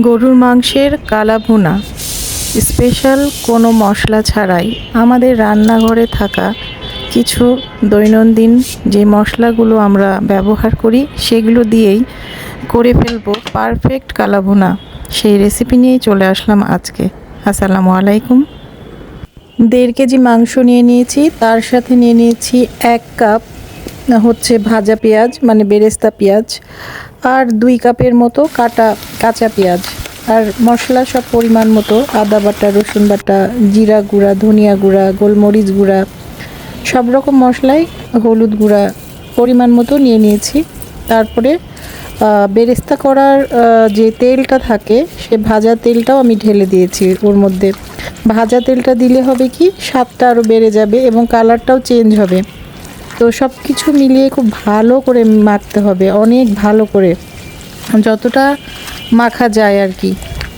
গরুর মাংসের কালা ভুনা স্পেশাল কোনো মশলা ছাড়াই আমাদের রান্নাঘরে থাকা কিছু দৈনন্দিন যে মশলাগুলো আমরা ব্যবহার করি সেগুলো দিয়েই করে ফেলবো পারফেক্ট কালা ভুনা। সেই রেসিপি নিয়েই চলে আসলাম আজকে। আসসালামু আলাইকুম। 1.5 কেজি মাংস নিয়ে নিয়েছি, তার সাথে নিয়ে নিয়েছি 1 কাপ হচ্ছে ভাজা পেঁয়াজ মানে বেরেস্তা পেঁয়াজ, আর 2 কাপের মতো কাঁচা পেঁয়াজ, আর মশলা সব পরিমাণ মতো আদা বাটা, রসুন বাটা, জিরা গুঁড়া, ধনিয়া গুঁড়া, গোলমরিচ গুঁড়া, সব রকম মশলাই, হলুদ গুঁড়া পরিমাণ মতো নিয়ে নিয়েছি। তারপরে বেরেস্তা করার যে তেলটা থাকে সে ভাজা তেলটাও আমি ঢেলে দিয়েছি ওর মধ্যে। ভাজা তেলটা দিলে হবে কি স্বাদটা আরও বেড়ে যাবে এবং কালারটাও চেঞ্জ হবে। তো সব কিছু মিলিয়ে খুব ভালো করে মাখতে হবে, অনেক ভালো করে, যতটা মাখা যায় আর কি।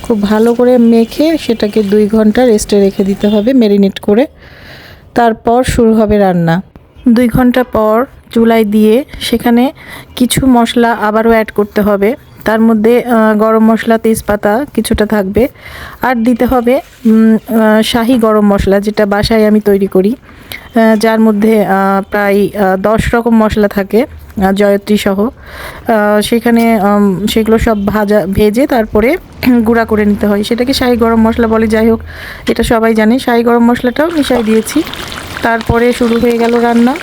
খুব ভালো করে মেখে সেটাকে 2 ঘন্টা রেস্টে রেখে দিতে হবে ম্যারিনেট করে। তারপর শুরু হবে রান্না। 2 ঘন্টা পর চুলায় দিয়ে সেখানে কিছু মশলা আবারও অ্যাড করতে হবে। তার মধ্যে গরম মশলা, তেজপাতা কিছুটা থাকবে, আর দিতে হবে শাহি গরম মশলা, যেটা বাসায় আমি তৈরি করি, যার মধ্যে প্রায় 10 রকম মশলা থাকে, জয়ত্রী সহ। সেখানে সেগুলো সব ভেজে তারপরে গুঁড়া করে নিতে হয়, সেটাকে শাহি গরম মশলা বলে। যাই হোক, এটা সবাই জানে। শাহি গরম মশলাটাও মিশাই দিয়েছি। তারপরে শুরু হয়ে গেল রান্না।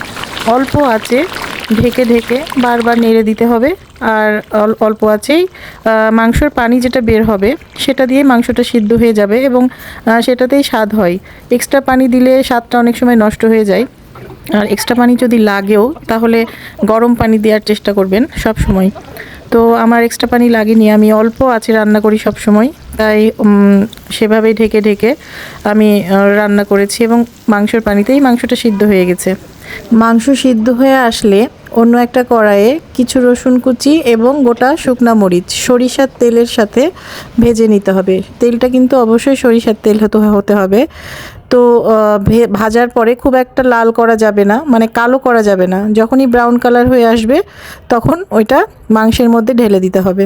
অল্প আঁচে ঢেকে ঢেকে বারবার নেড়ে দিতে হবে, আর অল্প আঁচেই মাংসর পানি যেটা বের হবে সেটা দিয়ে মাংসটা সিদ্ধ হয়ে যাবে এবং সেটাতেই স্বাদ হয়। এক্সট্রা পানি দিলে স্বাদটা অনেক সময় নষ্ট হয়ে যায়, আর এক্সট্রা পানি যদি লাগেও তাহলে গরম পানি দেওয়ার চেষ্টা করবেন সব সময়। তো আমার এক্সট্রা পানি লাগেনি, আমি অল্প আঁচে রান্না করি সব সময়, তাই সেভাবেই ঢেকে ঢেকে আমি রান্না করেছি এবং মাংসের পানিতেই মাংসটা সিদ্ধ হয়ে গেছে। মাংস সিদ্ধ হয়ে আসলে অন্য একটা কড়াইয়ে কিছু রসুন কুচি এবং গোটা শুকনা মরিচ সরিষার তেলের সাথে ভেজে নিতে হবে। তেলটা কিন্তু অবশ্যই সরিষার তেল হতে হবে। তো ভাজার পরে খুব একটা লাল করা যাবে না, মানে কালো করা যাবে না। যখনই ব্রাউন কালার হয়ে আসবে তখন ওইটা মাংসের মধ্যে ঢেলে দিতে হবে।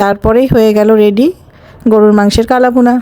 তারপরেই হয়ে গেল রেডি গরুর মাংসের কালা ভুনা।